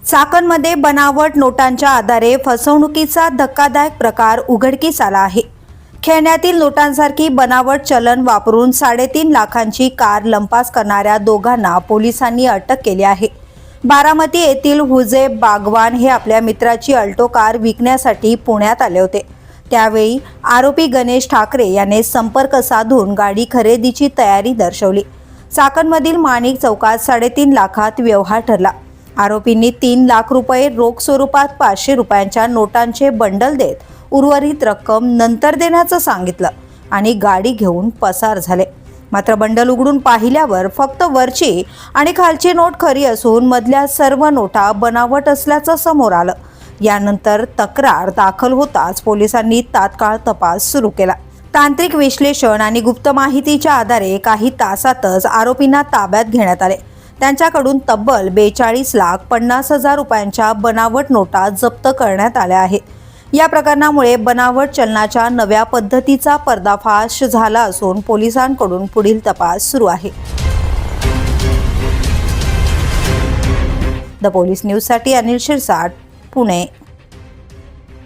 चाकणमध्ये बनावट नोटांच्या आधारे फसवणुकीचा धक्कादायक प्रकार उघडकीस आला आहे। खेळण्यातील नोटांसारखी बनावट चलन वापरून 3.5 लाखांची कार लंपास करणाऱ्या दोघांना पोलिसांनी अटक केली आहे। बारामती येथील हुजेब बागवान हे आपल्या मित्राची अल्टो कार विकण्यासाठी पुण्यात आले होते। त्यावेळी आरोपी गणेश ठाकरे याने संपर्क साधून गाडी खरेदीची तयारी दर्शवली। चाकणमधील माणिक चौकात 3.5 लाखात व्यवहार ठरला। आरोपींनी 3 लाख रुपये रोख स्वरूपात 500 रुपयांच्या नोटांचे बंडल देत उर्वरित रक्कम नंतर देण्याचं सांगितलं आणि गाडी घेऊन पसार झाले। मात्र बंडल उघडून पाहिल्यावर फक्त वरची आणि खालची नोट खरी असून मधल्या सर्व नोटा बनावट असल्याचं समोर आलं। यानंतर तक्रार दाखल होताच पोलिसांनी तात्काळ तपास सुरू केला। तांत्रिक विश्लेषण आणि गुप्त माहितीच्या आधारे काही तासातच आरोपींना ताब्यात घेण्यात आले। त्यांच्याकडून तब्बल 42,50,000 रुपयांच्या बनावट नोटा जप्त करण्यात आल्या आहेत। या प्रकरणामुळे बनावट चलनाच्या नव्या पद्धतीचा पर्दाफाश झाला असून पोलिसांकडून पुढील तपास सुरू आहे। द पोलीस न्यूजसाठी अनिल शिरसाट, पुणे।